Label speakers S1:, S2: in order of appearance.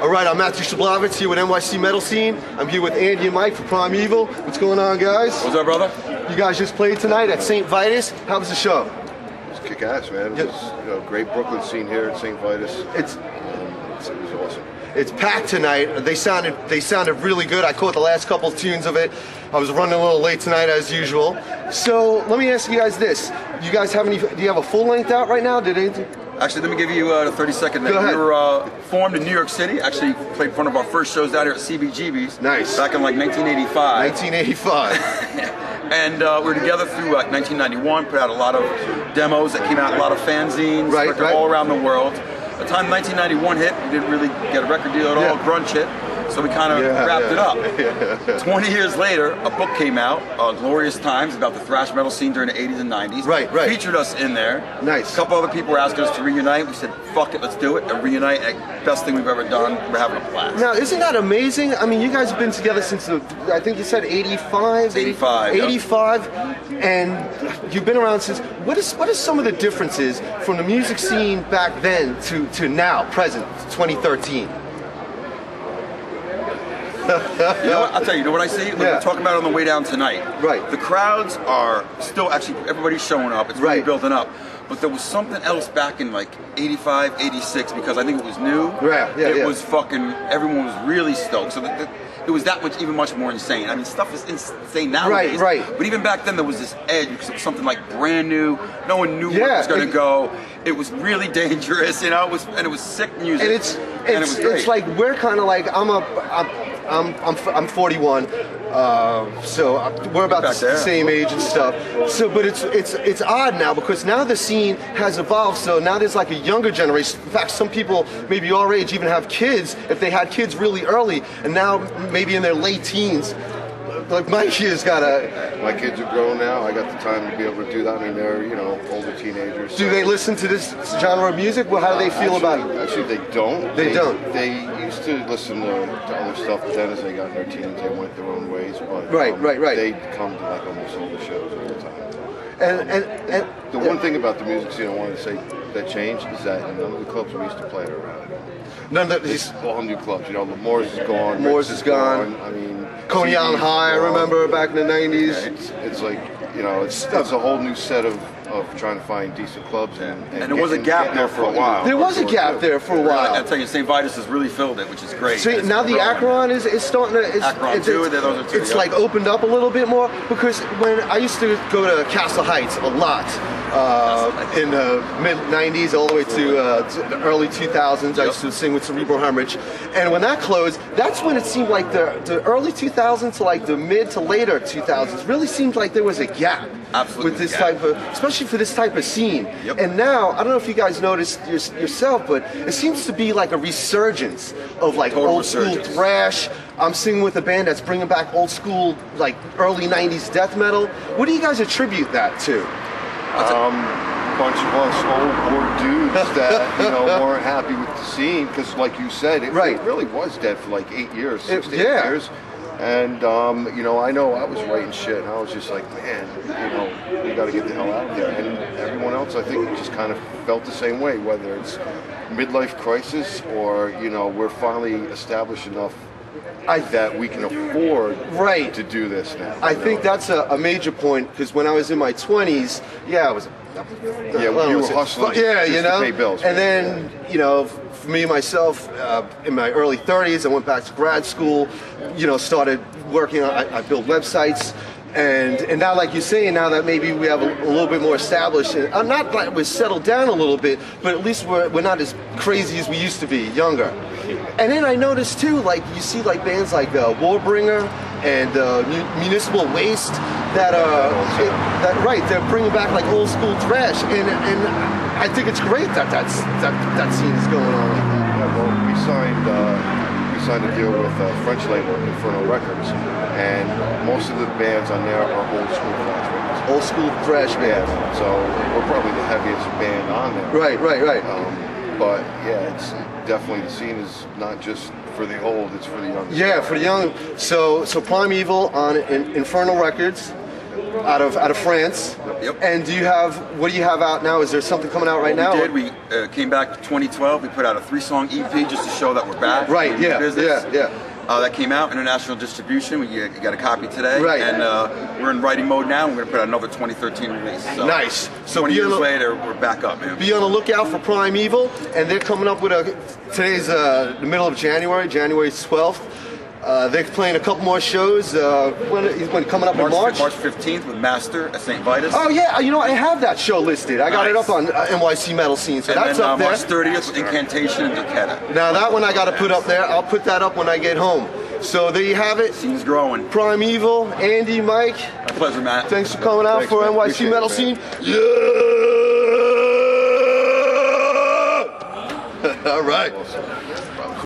S1: All right, I'm Matthew Shablovitz here with NYC Metal Scene. I'm here with Andy and Mike for Prime Evil. What's going on, guys?
S2: What's up, brother?
S1: You guys just played tonight at St. Vitus. How was the show?
S3: It was kick-ass, man. It was great Brooklyn scene here at St. Vitus.
S1: It
S3: was awesome.
S1: It's packed tonight. They sounded really good. I caught the last couple of tunes of it. I was running a little late tonight as usual. So let me ask you guys this: you guys have any? Do you have a full length out right now?
S2: Actually, let me give you the 30-second.
S1: Go ahead.
S2: We were formed in New York City. Actually, played one of our first shows out here at CBGB's.
S1: Nice.
S2: Back in like 1985.
S1: 1985.
S2: And we were together through 1991. Put out a lot of demos that came out, a lot of fanzines,
S1: right.
S2: all around the world. By the time 1991 hit, we didn't really get a record deal at all. Grunge hit. So we kind of wrapped it up. 20 years later, a book came out, Glorious Times, about the thrash metal scene during the 80s and 90s.
S1: Right.
S2: Featured us in there.
S1: Nice.
S2: A couple other people were asking us to reunite. We said, fuck it, let's do it. And reunite, best thing we've ever done. We're having a blast.
S1: Now, isn't that amazing? I mean, you guys have been together since, I think you said 85?
S2: 85.
S1: 85, and you've been around since. What is some of the differences from the music scene back then to now, present, 2013?
S2: You know what? I'll tell you, what I see? We were talking about it on the way down tonight.
S1: Right.
S2: The crowds are still, actually, everybody's showing up. It's really building up. But there was something else back in like 85, 86, because I think it was new. It was fucking, everyone was really stoked. So it was that much, even much more insane. I mean, stuff is insane nowadays.
S1: Right.
S2: But even back then, there was this edge because it was something like brand new. No one knew where it was going to go. It was really dangerous, you know. It was sick music.
S1: And it was great. It's like we're kind of like I'm 41. So we're about the same age and stuff. So, but it's odd now because now the scene has evolved. So now there's like a younger generation. In fact, some people maybe our age even have kids if they had kids really early, and now maybe in their late teens. Like my kids
S3: My kids are grown now. I got the time to be able to do that. I mean, they're older teenagers.
S1: Do they listen to this genre of music? Well, how do they feel about it?
S3: Actually, they don't.
S1: They don't.
S3: They used to listen to other stuff, but then as they got in their teens, they went their own ways. But
S1: right.
S3: They come to like almost all the shows all the time.
S1: And
S3: the one thing about the music scene I wanted to say that changed is that none of the clubs we used to play are around.
S1: None of
S3: these all new clubs. Moores is gone.
S1: Moores is gone.
S3: I mean,
S1: Coney Island High. I remember back in the '90s.
S3: Yeah, it's like it's a whole new set of trying to find decent clubs and
S2: there was a gap there for a while.
S1: There was a gap there for a while.
S2: I tell you, St. Vitus has really filled it, which is great.
S1: See, now the Acheron is starting to. It's like opened up a little bit more because when I used to go to Castle Heights a lot in the mid '90s all the way to the early 2000s, I used to sing with Cerebral Hemorrhage, and when that closed, that's when it seemed like the early 2000s to like the mid to later 2000s really seemed like there was a gap.
S2: Absolutely.
S1: With this type of, especially for this type of scene.
S2: Yep.
S1: And now, I don't know if you guys noticed yourself, but it seems to be like a resurgence of like old school thrash. I'm singing with a band that's bringing back old school, like early 90s death metal. What do you guys attribute that to?
S3: Bunch of us old bored dudes that weren't happy with the scene because, like you said, it really was dead for like 8 years, 6 to 8 years. And I know I was writing shit, and I was just like, man, we got to get the hell out of there. And everyone else, I think, just kind of felt the same way. Whether it's midlife crisis or we're finally established enough that we can afford to do this now.
S1: I think that's a major point because when I was in my 20s, I was.
S3: You were hustling to pay bills.
S1: And then, for me, myself, in my early 30s, I went back to grad school, started working on, I built websites. And now, like you're saying, now that maybe we have a little bit more established, and not like we're settled down a little bit, but at least we're not as crazy as we used to be, younger. And then I noticed too, like you see like bands like Warbringer and Municipal Waste they're bringing back like old school thrash, and I think it's great that scene is going on like that.
S3: Yeah, well, we signed a deal with a French label, Inferno Records, and most of the bands on there are old school thrash bands.
S1: Old school thrash bands.
S3: So we're probably the heaviest band on there.
S1: Right.
S3: But yeah, it's definitely, the scene is not just for the old, it's for the young.
S1: Yeah, for the young. So Prime Evil on Infernal Records. out of France.
S2: Yep.
S1: And what do you have out now? Is there something coming out right now?
S2: We came back in 2012. We put out a 3-song EP just to show that we're back.
S1: Right. Yeah.
S2: Business.
S1: Yeah.
S2: That came out, international distribution. You got a copy today.
S1: Right.
S2: And we're in writing mode now. We're going to put out another 2013 release. So
S1: nice. So
S2: 20 years later, we're back up, man.
S1: Be on the lookout for Prime Evil, and they're coming up with today's the middle of January 12th. They're playing a couple more shows. When coming up in March?
S2: March 15th with Master at St. Vitus.
S1: Oh yeah, I have that show listed. I got it up on NYC Metal Scene, so that's up there.
S2: March 30th with Incantation and Duquetta.
S1: Now that one I got to put up there. I'll put that up when I get home. So there you have it.
S2: Scene's growing.
S1: Prime Evil, Andy, Mike.
S2: My pleasure, Matt.
S1: Thanks for coming out for NYC Metal Scene. Yeah. All right. Awesome.